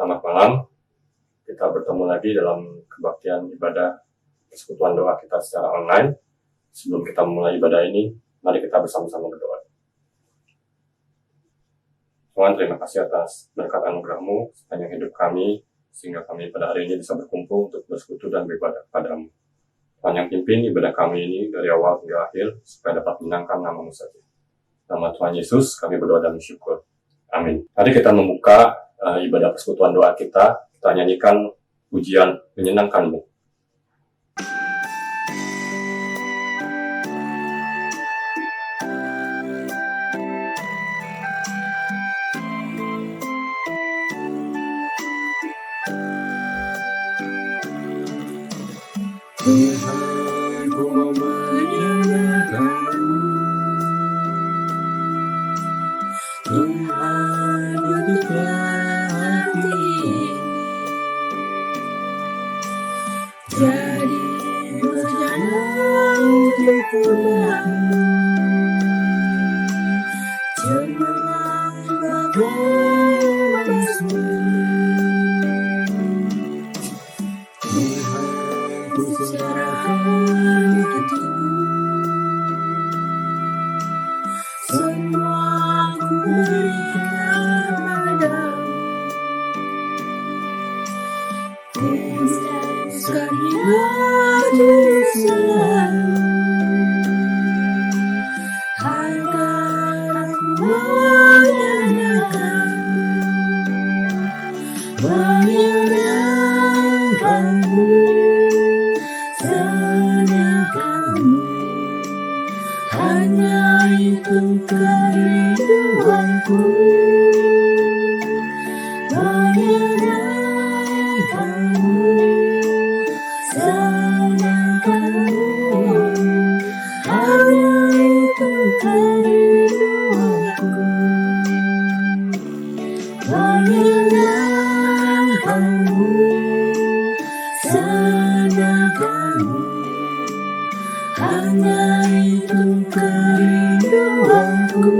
Selamat malam. Kita bertemu lagi dalam kebaktian ibadah persekutuan doa kita secara online. Sebelum kita memulai ibadah ini, mari kita bersama-sama berdoa. Tuhan, terima kasih atas berkat anugerah-Mu sepanjang hidup kami, sehingga kami pada hari ini bisa berkumpul untuk bersekutu dan beribadah kepada-Mu. Tuhan yang pimpin ibadah kami ini dari awal hingga akhir, supaya dapat menyenangkan nama-Mu saja. Nama Tuhan Yesus, kami berdoa dan bersyukur. Amin. Mari kita membuka ibadah persekutuan doa kita. Kita nyanyikan pujian menyenangkan-Mu. Tuhan, ku mau menyenangkan-Mu. Tuhan, hiduplah hati. Jadi berjalan untuk kemuliaan-Mu. Cemerlang bagai emas-Mu. Tuhan, ku serahkan hati. Semua ku berikan padamu. Kudusan hidupku selalu, agar aku menyenangkan-Mu, senangkan-Mu. Hanya itu kerinduanku, menyenangkan-Mu, senangkan-Mu. Hanya itu kerinduanku, menyenangkan-Mu, senangkan-Mu. Hanya itu kerinduanku,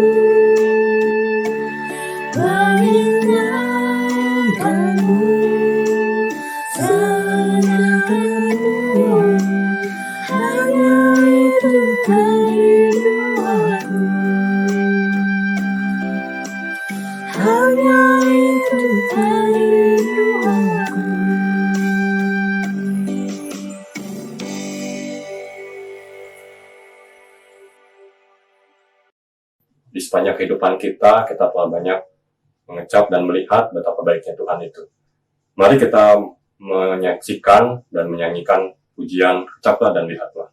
menyenangkan-Mu, senangkan-Mu. Hanya itu kerinduanku, hanya itu kerinduanku. Di sepanjang kehidupan kita telah banyak mengecap dan melihat betapa baiknya Tuhan itu. Mari kita menyaksikan dan menyanyikan pujian Kecaplah dan Lihatlah.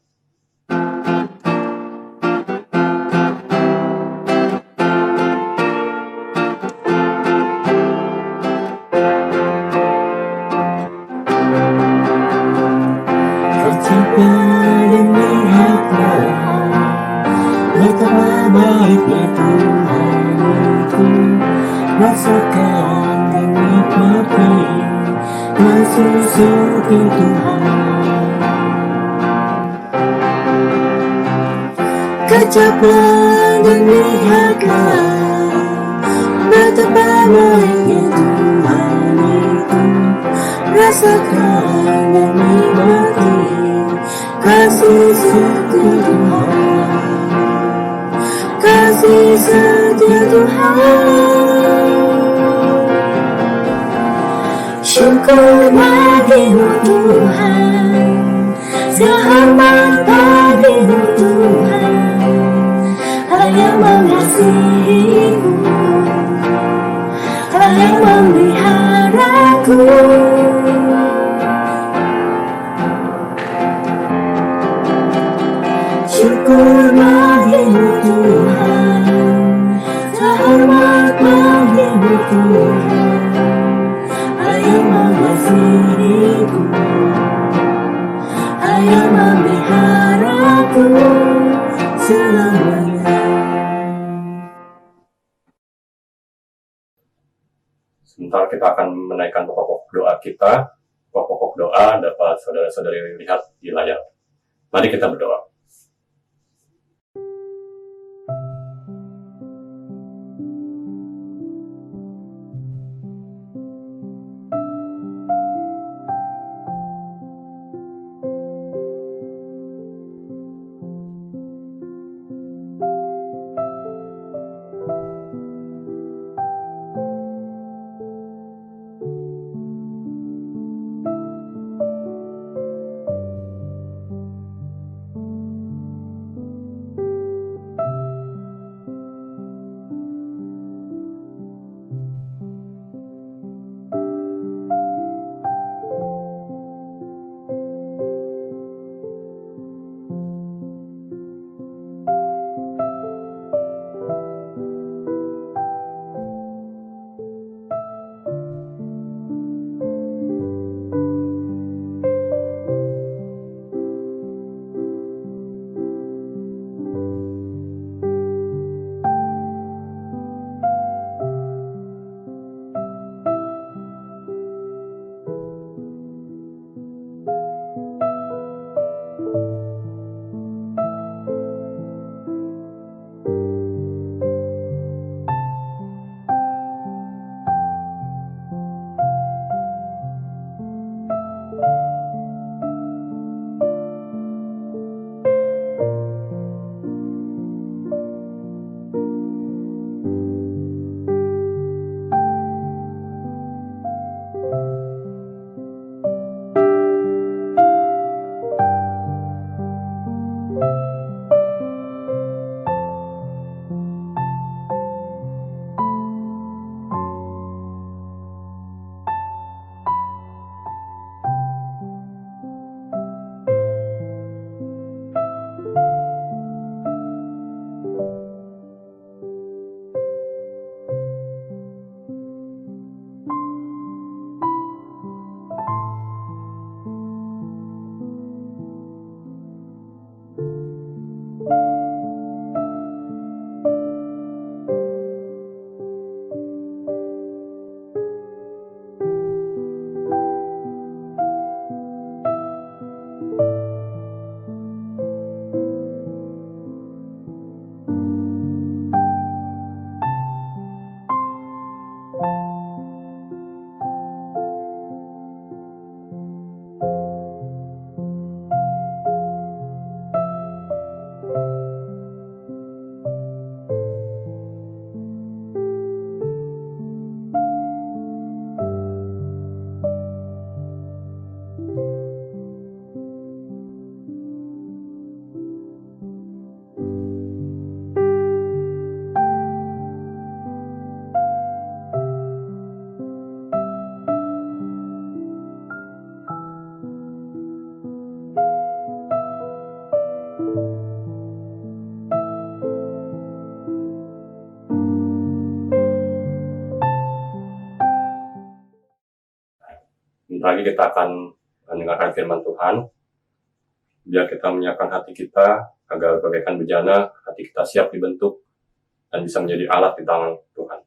Kecaplah dan lihatlah betapa baiknya Tuhan itu. Rasakan dan nikmati kasih setia Tuhan. Kecaplah dan lihatlah betapa baiknya Tuhan itu. Rasakan dan nikmati kasih setia Tuhan, kasih setia Tuhan. Syukur bagi-Mu Tuhan, sehormat bagi-Mu Tuhan. Hanya mengasihi-Ku, hanya memelihara-Ku. Syukur bagi-Mu Tuhan, terhormat bagi-Mu Tuhan. Hanya mengasihi-Ku, hanya memelihara-Ku selamanya. Sebentar kita akan menaikkan pokok-pokok doa kita. Pokok-pokok doa dapat saudara-saudari lihat di layar. Mari kita berdoa. Bentar lagi kita akan mendengarkan firman Tuhan. Biar kita menyiapkan hati kita agar bagaikan bejana, hati kita siap dibentuk dan bisa menjadi alat di tangan Tuhan.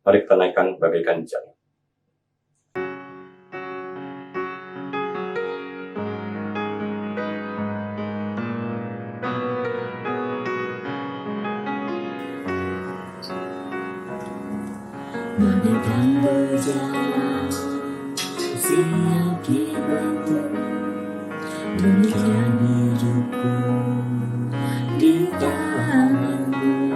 Mari kita naikkan bagaikan bejana. Bagaikan bejana siap dibentuk, demikian hidupku di tanganmu.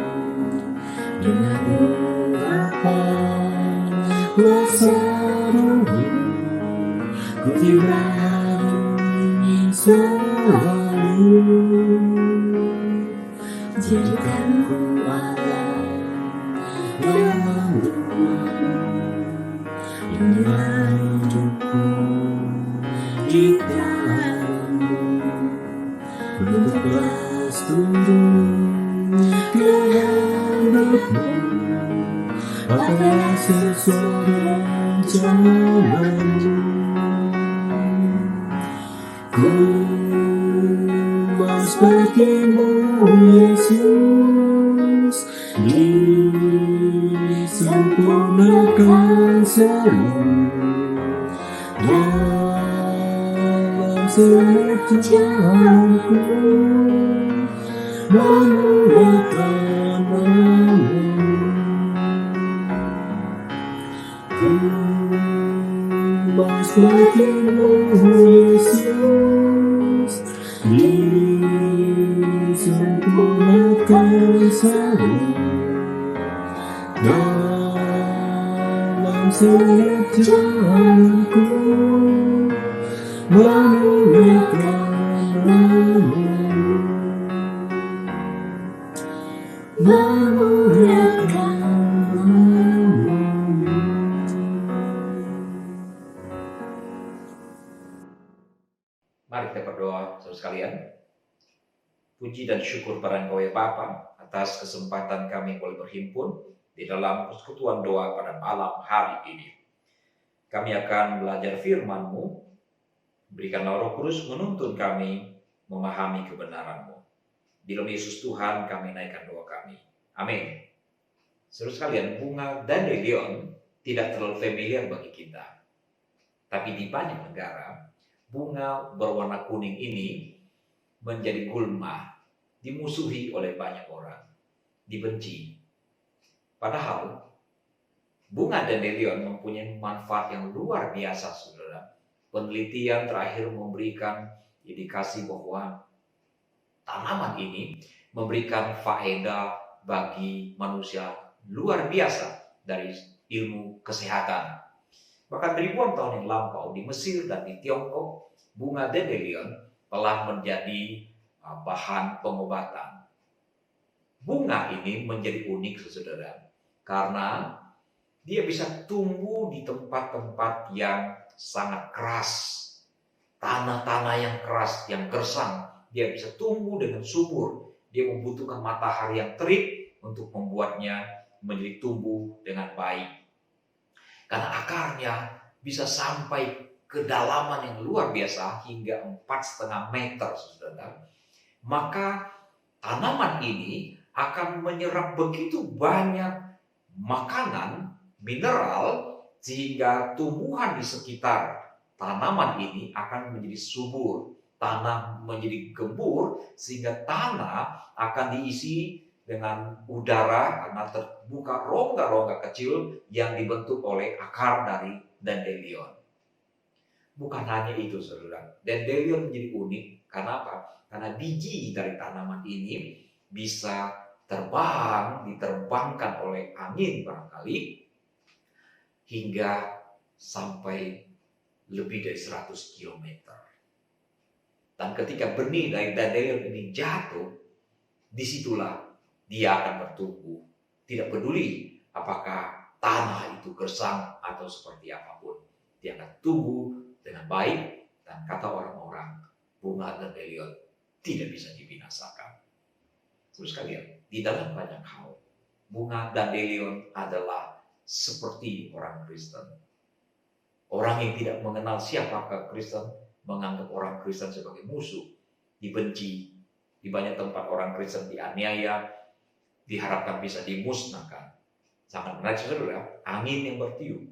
Dengan urapan kuasa Rohmu, ku tirani selalu. Jadikan ku Allah dalam rumah-Mu, inilah hidupku di dalam-Mu. Bentuklah seluruh kehendakmu, pakailah sesuai rencananya. Ku mau seperti-Mu, Yesus, disempurnakan selalu dalam setiap jalanku, memuliakan nama-Mu. Ku mau seperti-Mu, Yesus, disempurnakan selalu dalam setiap jalanku, memuliakan nama-Mu, memuliakan nama-Mu. Mari kita berdoa, saudara sekalian. Puji dan syukur pada Engkau ya Bapa atas kesempatan kami boleh berhimpun di dalam persekutuan doa pada malam hari ini. Kami akan belajar firman-Mu. Berikanlah Roh Kudus menuntun kami memahami kebenaran-Mu. Di dalam Yesus Tuhan kami naikkan doa kami. Amin. Saudara sekalian, bunga dandelion tidak terlalu familiar bagi kita. Tapi di banyak negara, bunga berwarna kuning ini menjadi gulma, dimusuhi oleh banyak orang, dibenci. Padahal bunga dandelion mempunyai manfaat yang luar biasa, saudara. Penelitian terakhir memberikan indikasi bahwa tanaman ini memberikan faedah bagi manusia luar biasa dari ilmu kesehatan. Bahkan ribuan tahun yang lampau di Mesir dan di Tiongkok, bunga dandelion telah menjadi bahan pengobatan. Bunga ini menjadi unik, saudara, karena dia bisa tumbuh di tempat-tempat yang sangat keras, tanah-tanah yang keras, yang gersang. Dia bisa tumbuh dengan subur. Dia membutuhkan matahari yang terik untuk membuatnya menjadi tumbuh dengan baik. Karena akarnya bisa sampai kedalaman yang luar biasa hingga 4,5 meter, saudara. Maka tanaman ini akan menyerap begitu banyak makanan, mineral, sehingga tumbuhan di sekitar tanaman ini akan menjadi subur. Tanah menjadi gembur sehingga tanah akan diisi dengan udara karena terbuka rongga-rongga kecil yang dibentuk oleh akar dari dandelion. Bukan hanya itu, saudara. Dandelion menjadi unik. Karena apa? Karena biji dari tanaman ini bisa diterbangkan oleh angin barangkali, hingga sampai lebih dari 100 km. Dan ketika benih dari dandelion ini jatuh, disitulah dia akan bertumbuh. Tidak peduli apakah tanah itu gersang atau seperti apapun. Dia akan tumbuh dengan baik, dan kata orang-orang, bunga dandelion tidak bisa dibinasakan. Terus kalian, di dalam banyak hal, bunga dandelion adalah seperti orang Kristen. Orang yang tidak mengenal siapakah Kristen menganggap orang Kristen sebagai musuh, dibenci. Di banyak tempat orang Kristen dianiaya, diharapkan bisa dimusnahkan. Sangat menarik saudara, angin yang bertiup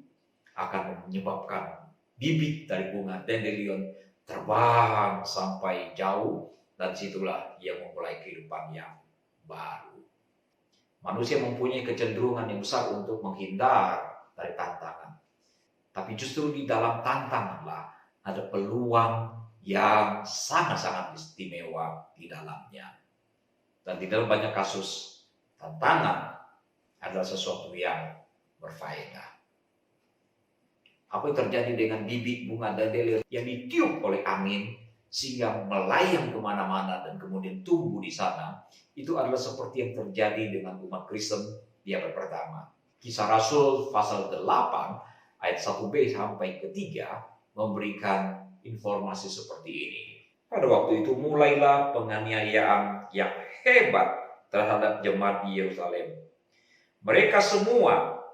akan menyebabkan bibit dari bunga dandelion terbang sampai jauh, dan situlah ia memulai kehidupan yang baru. Manusia mempunyai kecenderungan yang besar untuk menghindar dari tantangan. Tapi justru di dalam tantanganlah ada peluang yang sangat-sangat istimewa di dalamnya. Dan di dalam banyak kasus, tantangan adalah sesuatu yang berfaedah. Apa yang terjadi dengan bibit bunga dandelion yang ditiup oleh angin sehingga melayang kemana-mana dan kemudian tumbuh di sana, itu adalah seperti yang terjadi dengan umat Kristen di abad pertama. Kisah Rasul pasal 8 ayat 1b sampai ke 3 memberikan informasi seperti ini. Pada waktu itu mulailah penganiayaan yang hebat terhadap jemaat di Yerusalem. Mereka semua,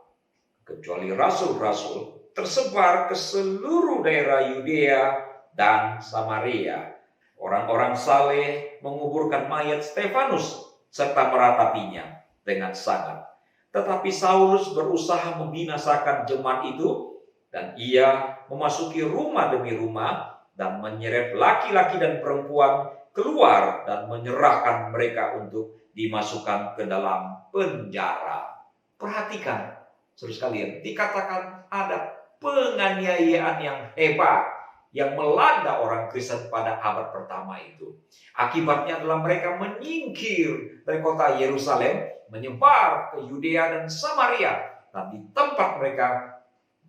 kecuali rasul-rasul, tersebar ke seluruh daerah Yudea dan Samaria. Orang-orang saleh menguburkan mayat Stefanus serta meratapinya dengan sangat. Tetapi Saulus berusaha membinasakan jemaat itu, dan ia memasuki rumah demi rumah dan menyeret laki-laki dan perempuan keluar dan menyerahkan mereka untuk dimasukkan ke dalam penjara. Perhatikan, saudara sekalian, dikatakan ada penganiayaan yang hebat yang melanda orang Kristen pada abad pertama itu. Akibatnya adalah mereka menyingkir dari kota Yerusalem, menyebar ke Yudea dan Samaria, dan di tempat mereka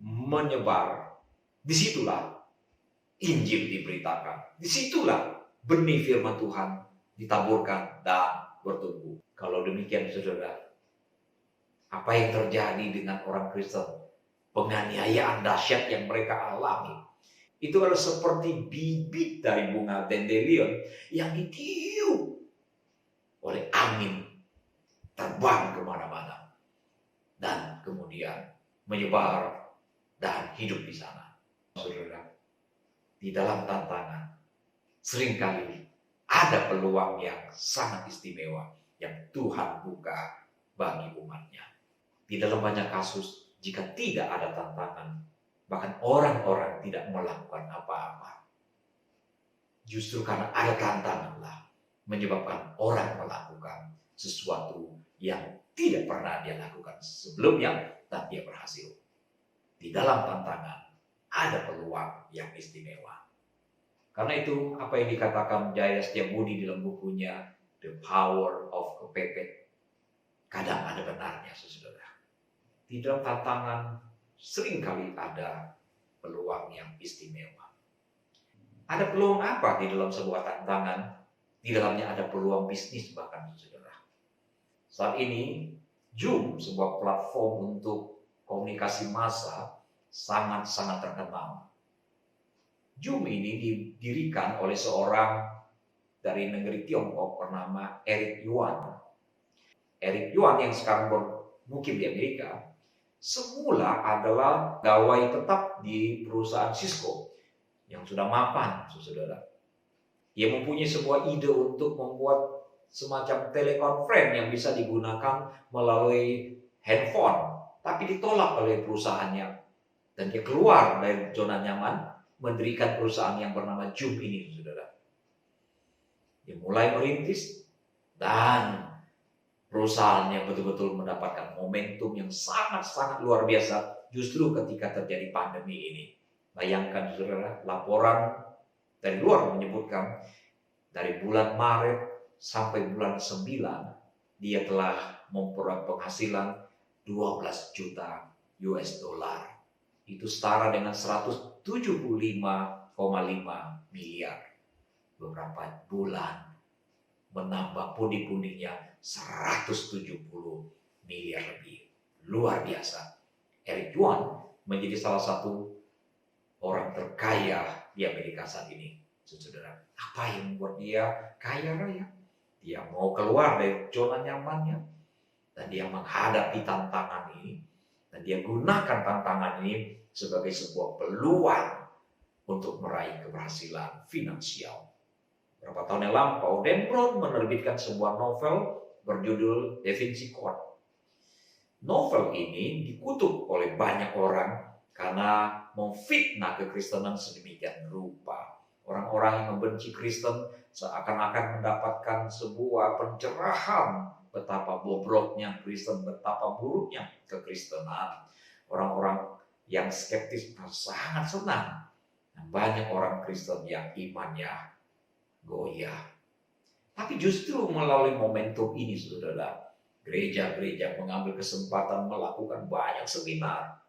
menyebar, disitulah Injil diberitakan. Disitulah benih firman Tuhan ditaburkan dan bertumbuh. Kalau demikian saudara, apa yang terjadi dengan orang Kristen? Penganiayaan dahsyat yang mereka alami itu adalah seperti bibit dari bunga dandelion yang ditiup oleh angin, terbang kemana-mana, dan kemudian menyebar dan hidup di sana. Saudara, di dalam tantangan seringkali ada peluang yang sangat istimewa yang Tuhan buka bagi umatnya. Di dalam banyak kasus, jika tidak ada tantangan, bahkan orang-orang tidak melakukan apa-apa. Justru karena ada tantanganlah menyebabkan orang melakukan sesuatu yang tidak pernah dia lakukan sebelumnya dan dia berhasil. Di dalam tantangan ada peluang yang istimewa. Karena itu apa yang dikatakan Jaya Setiabudi dalam bukunya The Power of Kepepet, kadang ada benarnya saudara. Di dalam tantangan seringkali ada peluang yang istimewa. Ada peluang apa di dalam sebuah tantangan? Di dalamnya ada peluang bisnis bahkan saudara. Saat ini Zoom, sebuah platform untuk komunikasi massa, sangat-sangat terkenal. Zoom ini didirikan oleh seorang dari negeri Tiongkok bernama Eric Yuan. Eric Yuan yang sekarang bermukim di Amerika, semula adalah pegawai tetap di perusahaan Cisco yang sudah mapan, saudara. Ia mempunyai sebuah ide untuk membuat semacam telekonferensi yang bisa digunakan melalui handphone, tapi ditolak oleh perusahaannya. Dan dia keluar dari zona nyaman, mendirikan perusahaan yang bernama Zoom ini, saudara. Dia mulai merintis dan perusahaannya betul-betul mendapatkan momentum yang sangat-sangat luar biasa justru ketika terjadi pandemi ini. Bayangkan saudara, laporan dari luar menyebutkan dari bulan Maret sampai bulan 9 dia telah memperoleh penghasilan 12 juta US dollar. Itu setara dengan 175,5 miliar. Beberapa bulan menambah pundi-pundinya 170 miliar lebih. Luar biasa. Eric Yuan menjadi salah satu orang terkaya di Amerika saat ini. Saudara, apa yang membuat dia kaya raya? Dia mau keluar dari zona nyamannya dan dia menghadapi tantangan ini dan dia gunakan tantangan ini sebagai sebuah peluang untuk meraih keberhasilan finansial. Beberapa tahun yang lampau, Dan Brown menerbitkan sebuah novel berjudul Da Vinci Code. Novel ini dikutuk oleh banyak orang karena memfitnah kekristenan sedemikian rupa. Orang-orang yang membenci Kristen seakan-akan mendapatkan sebuah pencerahan betapa bobroknya Kristen, betapa buruknya kekristenan. Orang-orang yang skeptis sangat senang. Banyak orang Kristen yang imannya goyah. Tapi justru melalui momentum ini, saudara, gereja-gereja mengambil kesempatan melakukan banyak seminar.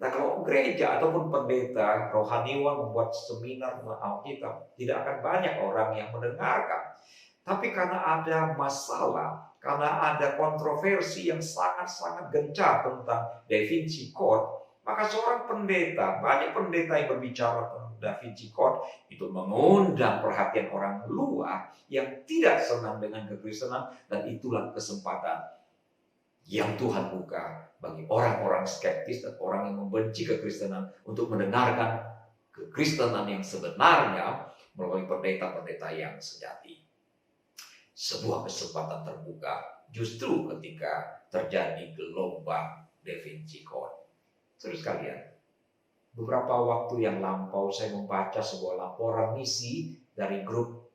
Nah, kalau gereja ataupun pendeta rohaniwan membuat seminar Alkitab, tidak akan banyak orang yang mendengarkan. Tapi karena ada masalah, karena ada kontroversi yang sangat-sangat gencar tentang Da Vinci Code, maka seorang pendeta, banyak pendeta yang berbicara tentang Da Vinci Code, itu mengundang perhatian orang luar yang tidak senang dengan kekristenan, dan itulah kesempatan yang Tuhan buka bagi orang-orang skeptis dan orang yang membenci kekristenan untuk mendengarkan kekristenan yang sebenarnya melalui pendeta-pendeta yang sejati. Sebuah kesempatan terbuka justru ketika terjadi gelombang Da Vinci Code. Saudara sekalian, beberapa waktu yang lampau saya membaca sebuah laporan misi dari grup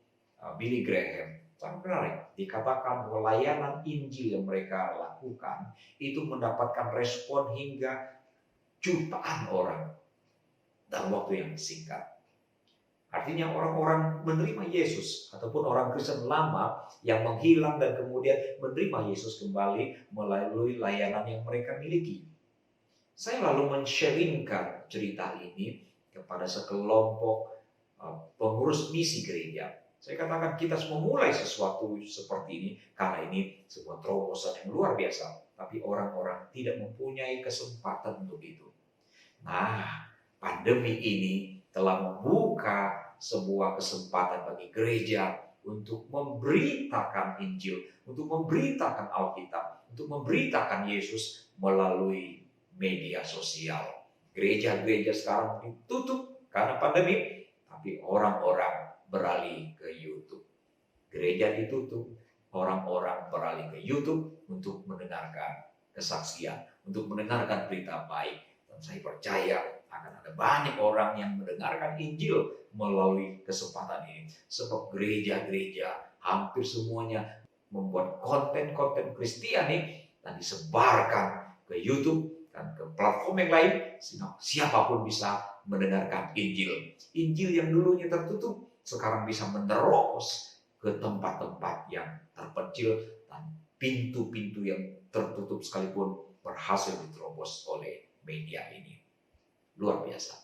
Billy Graham. Sangat menarik. Dikatakan bahwa layanan Injil yang mereka lakukan itu mendapatkan respon hingga jutaan orang dalam waktu yang singkat. Artinya orang-orang menerima Yesus ataupun orang Kristen lama yang menghilang dan kemudian menerima Yesus kembali melalui layanan yang mereka miliki. Saya lalu men-sharingkan cerita ini kepada sekelompok pengurus misi gereja. Saya katakan kita harus memulai sesuatu seperti ini karena ini sebuah terobosan yang luar biasa. Tapi orang-orang tidak mempunyai kesempatan untuk itu. Nah, pandemi ini telah membuka sebuah kesempatan bagi gereja untuk memberitakan Injil, untuk memberitakan Alkitab, untuk memberitakan Yesus melalui media sosial. Gereja-gereja sekarang ditutup karena pandemi, tapi orang-orang beralih ke YouTube. Gereja ditutup, orang-orang beralih ke YouTube untuk mendengarkan kesaksian, untuk mendengarkan berita baik. Dan saya percaya akan ada banyak orang yang mendengarkan Injil melalui kesempatan ini. Sebab gereja-gereja hampir semuanya membuat konten-konten Kristiani dan disebarkan ke YouTube dan ke platform yang lain, sehingga siapapun bisa mendengarkan Injil. Injil yang dulunya tertutup, sekarang bisa menerobos ke tempat-tempat yang terpencil dan pintu-pintu yang tertutup sekalipun berhasil diterobos oleh media ini. Luar biasa.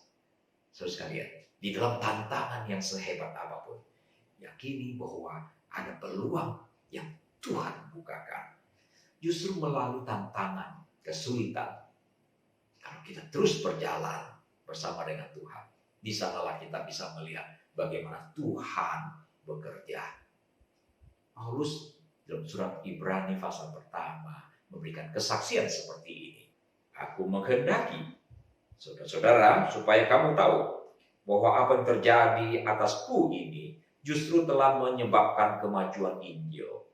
Saudara sekalian, di dalam tantangan yang sehebat apapun, yakini bahwa ada peluang yang Tuhan bukakan. Justru melalui tantangan, kesulitan, kalau kita terus berjalan bersama dengan Tuhan, di sanalah kita bisa melihat bagaimana Tuhan bekerja. Paulus dalam surat Ibrani pasal pertama memberikan kesaksian seperti ini. Aku menghendaki, saudara-saudara, supaya kamu tahu bahwa apa yang terjadi atasku ini justru telah menyebabkan kemajuan Injil,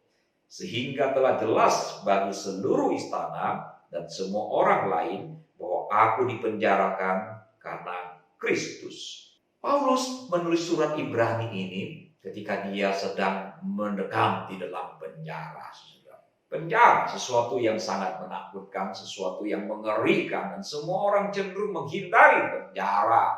sehingga telah jelas bagi seluruh istana dan semua orang lain bahwa aku dipenjarakan karena Kristus. Paulus menulis surat Ibrani ini ketika dia sedang mendekam di dalam penjara. Penjara, sesuatu yang sangat menakutkan, sesuatu yang mengerikan, dan semua orang cenderung menghindari penjara.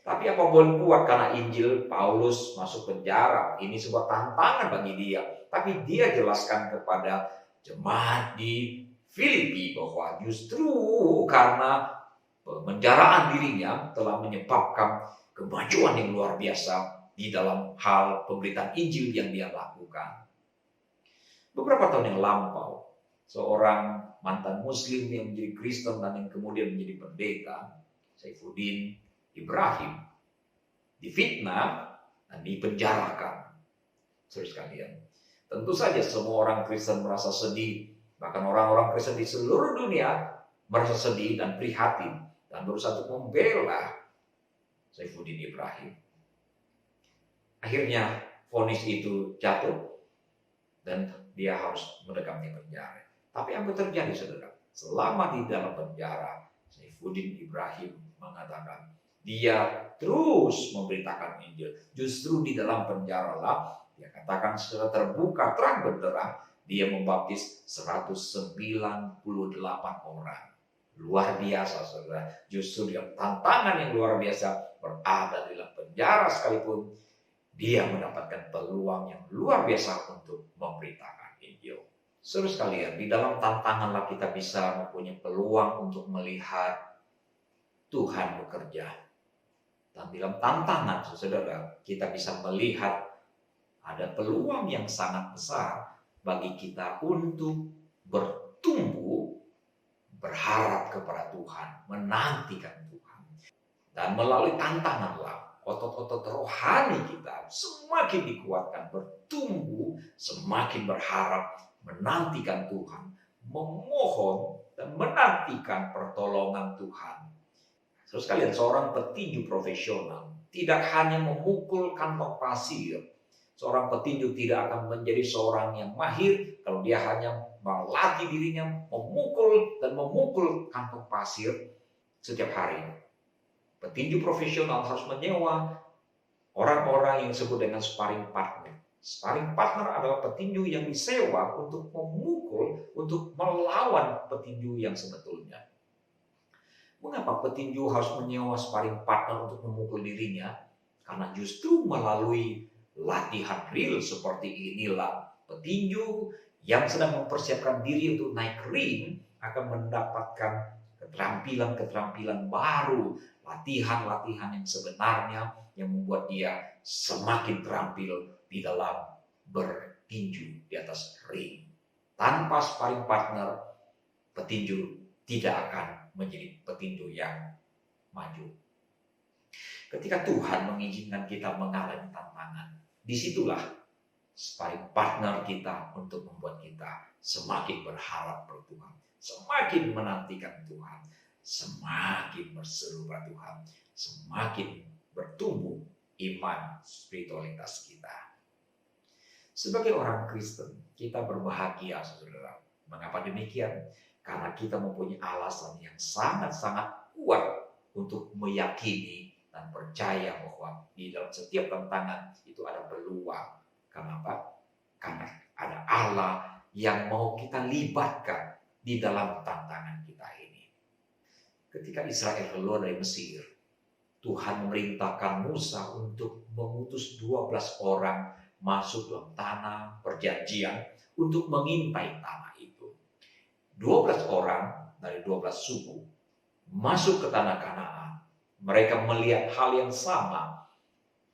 Tapi apa boleh buat, karena Injil, Paulus masuk penjara. Ini sebuah tantangan bagi dia. Tapi dia jelaskan kepada jemaat di Filipi bahwa justru karena pemenjaraan dirinya telah menyebabkan kemajuan yang luar biasa di dalam hal pemberitaan Injil yang dia lakukan. Beberapa tahun yang lampau, seorang mantan Muslim yang menjadi Kristen dan yang kemudian menjadi pendeta, Saifuddin Ibrahim, difitnah dan dipenjarakan. Saudara sekalian, tentu saja semua orang Kristen merasa sedih, bahkan orang-orang Kristen di seluruh dunia merasa sedih dan prihatin. dan berusaha untuk membela Saifuddin Ibrahim. Akhirnya vonis itu jatuh dan dia harus mendekam di penjara. Tapi apa yang terjadi, saudara? Selama di dalam penjara, Saifuddin Ibrahim mengatakan dia terus memberitakan Injil. Justru di dalam penjara lah dia katakan secara terbuka, terang benderang, dia membaptis 198 orang. Luar biasa, saudara. Justru dengan tantangan yang luar biasa, berada di dalam penjara sekalipun, dia mendapatkan peluang yang luar biasa untuk memberitakan Injil. Saudara sekalian, di dalam tantanganlah kita bisa mempunyai peluang untuk melihat Tuhan bekerja. Dan di dalam tantangan, saudara, kita bisa melihat ada peluang yang sangat besar bagi kita untuk bertumbuh, berharap kepada Tuhan, menantikan Tuhan. Dan melalui tantanganlah otot-otot rohani kita semakin dikuatkan, bertumbuh, semakin berharap, menantikan Tuhan, memohon dan menantikan pertolongan Tuhan. Terus kalian, seorang petinju profesional tidak hanya memukul kantong pasir. Seorang petinju tidak akan menjadi seorang yang mahir kalau dia hanya melatih dirinya memukul dan memukul kantong pasir setiap hari. Petinju profesional harus menyewa orang-orang yang disebut dengan sparring partner. Sparring partner adalah petinju yang disewa untuk memukul, untuk melawan petinju yang sebetulnya. Mengapa petinju harus menyewa sparring partner untuk memukul dirinya? Karena justru melalui latihan real seperti inilah petinju yang sedang mempersiapkan diri untuk naik ring akan mendapatkan keterampilan-keterampilan baru, latihan-latihan yang sebenarnya yang membuat dia semakin terampil di dalam bertinju di atas ring. Tanpa sparring partner, petinju tidak akan menjadi petinju yang maju. Ketika Tuhan mengizinkan kita mengalami tantangan, disitulah sparring partner kita untuk membuat kita semakin berharap pada Tuhan, semakin menantikan Tuhan, semakin berseru pada Tuhan, semakin bertumbuh iman spiritualitas kita. Sebagai orang Kristen, kita berbahagia, saudara. Mengapa demikian? Karena kita mempunyai alasan yang sangat-sangat kuat untuk meyakini dan percaya bahwa di dalam setiap tantangan itu ada peluang. Kenapa? Karena ada Allah yang mau kita libatkan di dalam tantangan kita ini. Ketika Israel keluar dari Mesir, Tuhan memerintahkan Musa untuk mengutus 12 orang masuk dalam tanah perjanjian untuk mengintai tanah itu. 12 orang dari 12 suku masuk ke tanah Kanaan. Mereka melihat hal yang sama,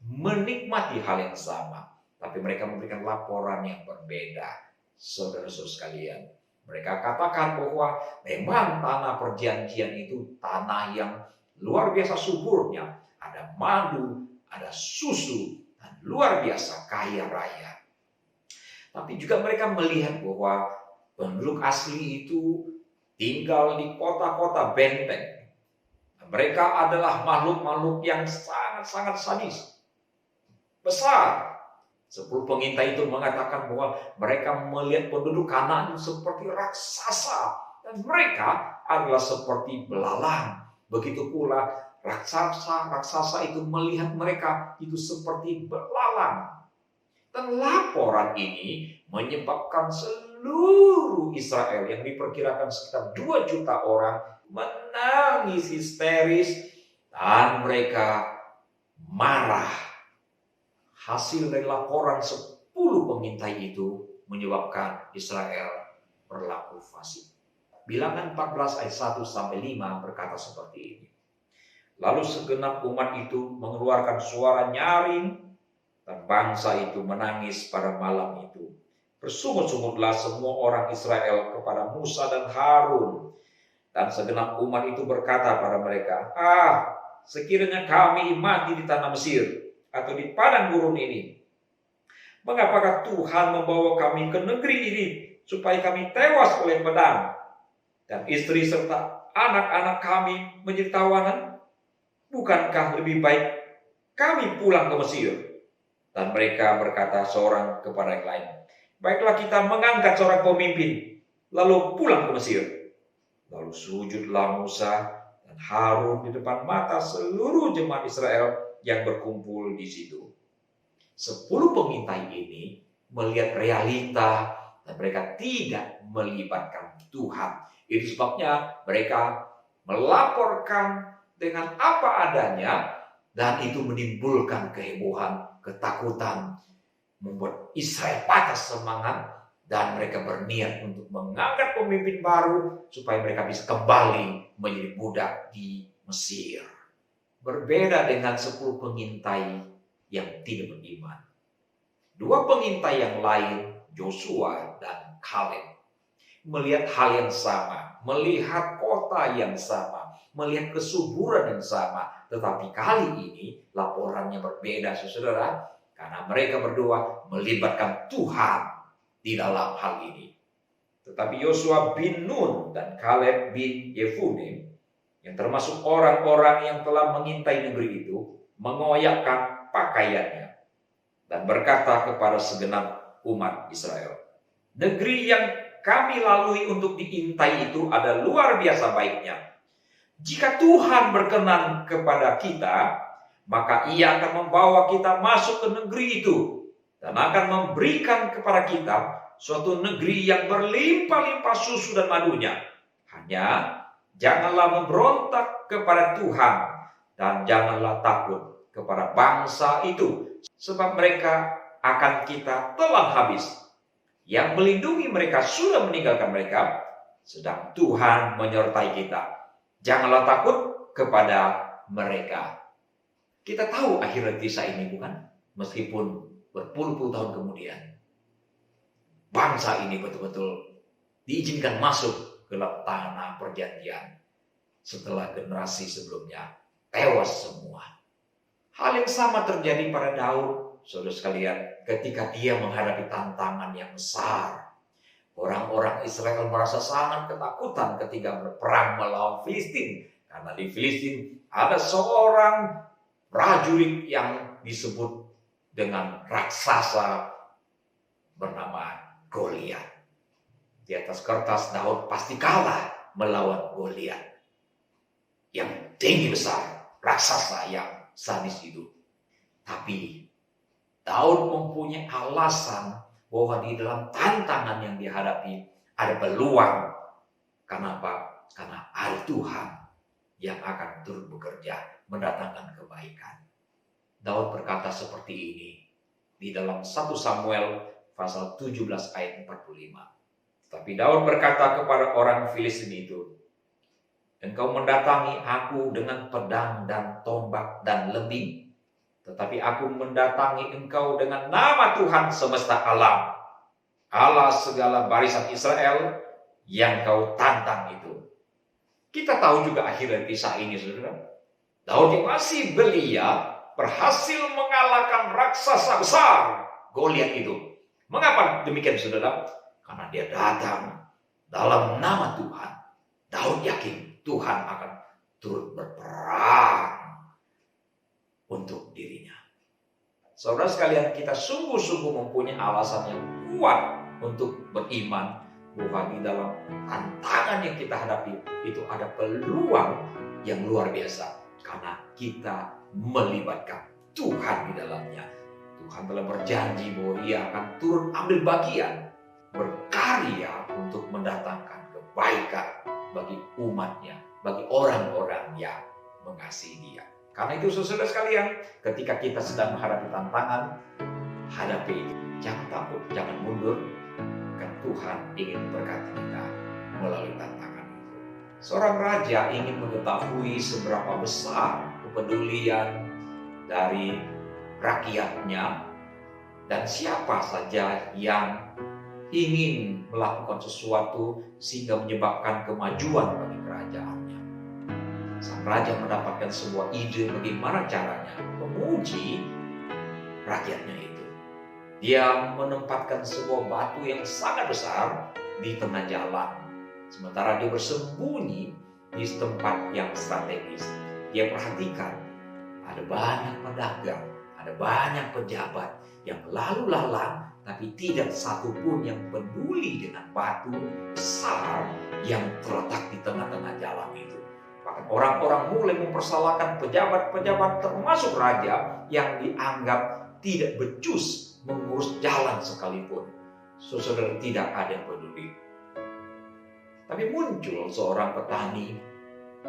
menikmati hal yang sama, tapi mereka memberikan laporan yang berbeda. Saudara-saudara sekalian, mereka katakan bahwa memang tanah perjanjian itu tanah yang luar biasa suburnya, ada madu, ada susu, dan luar biasa kaya raya. Tapi juga mereka melihat bahwa penduduk asli itu tinggal di kota-kota benteng. Mereka adalah makhluk-makhluk yang sangat-sangat sadis, besar. 10 pengintai itu mengatakan bahwa mereka melihat penduduk Kanaan seperti raksasa. Dan mereka adalah seperti belalang. Begitu pula raksasa itu melihat mereka itu seperti belalang. Dan laporan ini menyebabkan seluruh Israel yang diperkirakan sekitar 2 juta orang menangis histeris dan mereka marah. Hasil dari laporan 10 pengintai itu menyebabkan Israel berlaku fasik. Bilangan 14 ayat 1 sampai 5 berkata seperti ini. Lalu segenap umat itu mengeluarkan suara nyaring dan bangsa itu menangis pada malam itu. Bersungut-sungutlah semua orang Israel kepada Musa dan Harun. Dan segenap umat itu berkata pada mereka, sekiranya kami mati di tanah Mesir atau di padang gurun ini, mengapakah Tuhan membawa kami ke negeri ini supaya kami tewas oleh pedang? Dan istri serta anak-anak kami menjadi tawanan? Bukankah lebih baik kami pulang ke Mesir?" Dan mereka berkata seorang kepada yang lain, "Baiklah, kita mengangkat seorang pemimpin, lalu pulang ke Mesir." Lalu sujudlah Musa dan Harun di depan mata seluruh jemaat Israel yang berkumpul di situ. 10 pengintai ini melihat realita dan mereka tidak melibatkan Tuhan. Itu sebabnya mereka melaporkan dengan apa adanya, dan itu menimbulkan kehebohan, ketakutan, membuat Israel patah semangat, dan mereka berniat untuk mengangkat pemimpin baru supaya mereka bisa kembali menjadi budak di Mesir. Berbeda dengan 10 pengintai yang tidak beriman. 2 pengintai yang lain, Joshua dan Kaleb, melihat hal yang sama, melihat kota yang sama, melihat kesuburan yang sama. Tetapi kali ini laporannya berbeda, saudara, karena mereka berdua melibatkan Tuhan di dalam hal ini. Tetapi Yosua bin Nun dan Kaleb bin Yefune, yang termasuk orang-orang yang telah mengintai negeri itu, mengoyakkan pakaiannya dan berkata kepada segenap umat Israel, "Negeri yang kami lalui untuk diintai itu ada luar biasa baiknya. Jika Tuhan berkenan kepada kita, maka Ia akan membawa kita masuk ke negeri itu dan akan memberikan kepada kita suatu negeri yang berlimpah-limpah susu dan madunya. Hanya janganlah memberontak kepada Tuhan dan janganlah takut kepada bangsa itu, sebab mereka akan kita telan habis. Yang melindungi mereka sudah meninggalkan mereka, sedang Tuhan menyertai kita. Janganlah takut kepada mereka." Kita tahu akhir kisah ini, bukan? Meskipun berpuluh-puluh tahun kemudian, bangsa ini betul-betul diizinkan masuk ke tanah perjanjian setelah generasi sebelumnya tewas semua. Hal yang sama terjadi pada Daud, saudara sekalian, ketika dia menghadapi tantangan yang besar. Orang-orang Israel merasa sangat ketakutan ketika berperang melawan Filistin, karena di Filistin ada seorang prajurit yang disebut dengan raksasa bernama Goliat. Di atas kertas Daud pasti kalah melawan Goliat yang tinggi besar, raksasa yang sadis itu. Tapi Daud mempunyai alasan bahwa di dalam tantangan yang dihadapi ada peluang. Kenapa? Karena ada Tuhan yang akan turut bekerja mendatangkan kebaikan. Daud berkata seperti ini di dalam 1 Samuel pasal 17 ayat 45. Tapi Daud berkata kepada orang Filistin itu, "Engkau mendatangi aku dengan pedang dan tombak dan lembing, tetapi aku mendatangi engkau dengan nama Tuhan semesta alam, Allah segala barisan Israel yang kau tantang itu." Kita tahu juga akhir dari kisah ini, saudara. Daud yang masih belia berhasil mengalahkan raksasa besar Goliat itu. Mengapa demikian, saudara? Karena dia datang dalam nama Tuhan. Daud yakin Tuhan akan turut berperang untuk dirinya. Saudara sekalian, kita sungguh-sungguh mempunyai alasan yang kuat untuk beriman bahwa di dalam tantangan yang kita hadapi itu ada peluang yang luar biasa karena kita melibatkan Tuhan di dalamnya. Tuhan telah berjanji bahwa Ia akan turun ambil bagian, berkarya untuk mendatangkan kebaikan bagi umatnya, bagi orang-orang yang mengasihi Dia. Karena itu saudara sekalian, ketika kita sedang menghadapi tantangan, hadapi itu. Jangan takut, jangan mundur, karena Tuhan ingin memberkati kita melalui tantangan itu. Seorang raja ingin mengetahui seberapa besar kepedulian dari rakyatnya dan siapa saja yang ingin melakukan sesuatu sehingga menyebabkan kemajuan bagi kerajaannya. Sang raja mendapatkan sebuah ide bagaimana caranya memuji rakyatnya itu. Dia menempatkan sebuah batu yang sangat besar di tengah jalan. Sementara dia bersembunyi di tempat yang strategis. Dia perhatikan ada banyak pedagang, ada banyak pejabat yang lalu lalang, tapi tidak satupun yang peduli dengan batu besar yang terletak di tengah-tengah jalan itu. Bahkan orang-orang mulai mempersalahkan pejabat-pejabat termasuk raja yang dianggap tidak becus mengurus jalan sekalipun. Saudara, tidak ada yang peduli. Tapi muncul seorang petani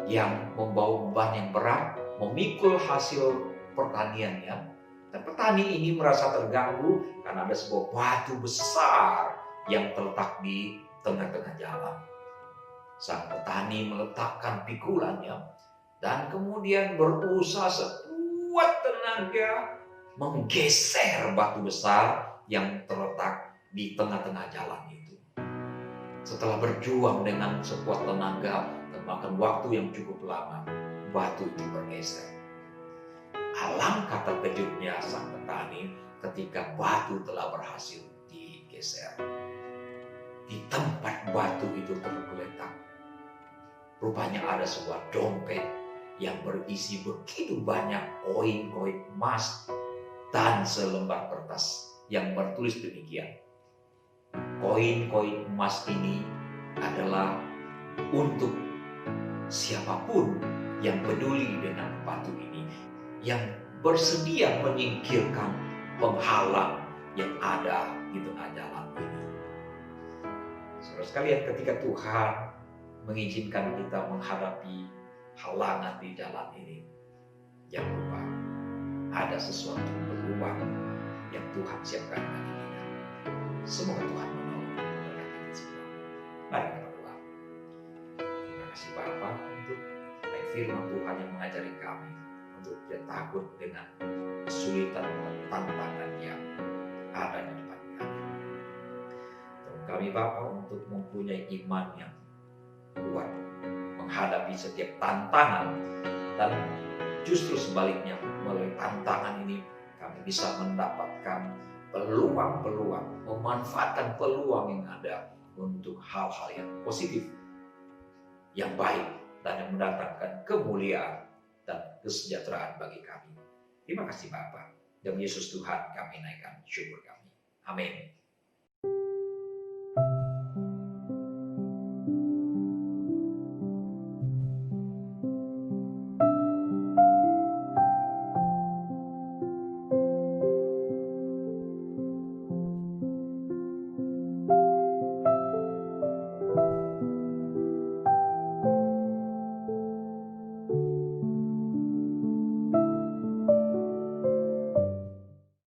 yang membawa beban yang berat, memikul hasil pertaniannya. Dan petani ini merasa terganggu karena ada sebuah batu besar yang terletak di tengah-tengah jalan. Sang petani meletakkan pikulannya dan kemudian berusaha sekuat tenaga menggeser batu besar yang terletak di tengah-tengah jalan itu. Setelah berjuang dengan sekuat tenaga dan makan waktu yang cukup lama, batu itu bergeser. Alangkah terkejutnya sang petani ketika batu telah berhasil digeser. Di tempat batu itu tergeletak, rupanya ada sebuah dompet yang berisi begitu banyak koin-koin emas dan selembar kertas yang bertulis demikian. Koin-koin emas ini adalah untuk siapapun yang peduli dengan batu ini, yang bersedia menyingkirkan penghalang yang ada di tengah jalan ini. Saudara sekalian, ketika Tuhan mengizinkan kita menghadapi halangan di jalan ini, jangan lupa ada sesuatu peluang yang Tuhan siapkan bagi kita. Semoga Tuhan menolong berkat kita semua. Mari kita berdoa. Terima kasih Bapa untuk firman Tuhan yang mengajari kami untuk tidak takut dengan kesulitan dan tantangan yang ada di depan kami. Tolong kami Bapa untuk mempunyai iman yang kuat menghadapi setiap tantangan, dan justru sebaliknya melalui tantangan ini kami bisa mendapatkan peluang-peluang, memanfaatkan peluang yang ada untuk hal-hal yang positif, yang baik, dan yang mendatangkan kemuliaan dan kesejahteraan bagi kami. Terima kasih Bapa. Demi Yesus Tuhan kami naikkan syukur kami. Amin.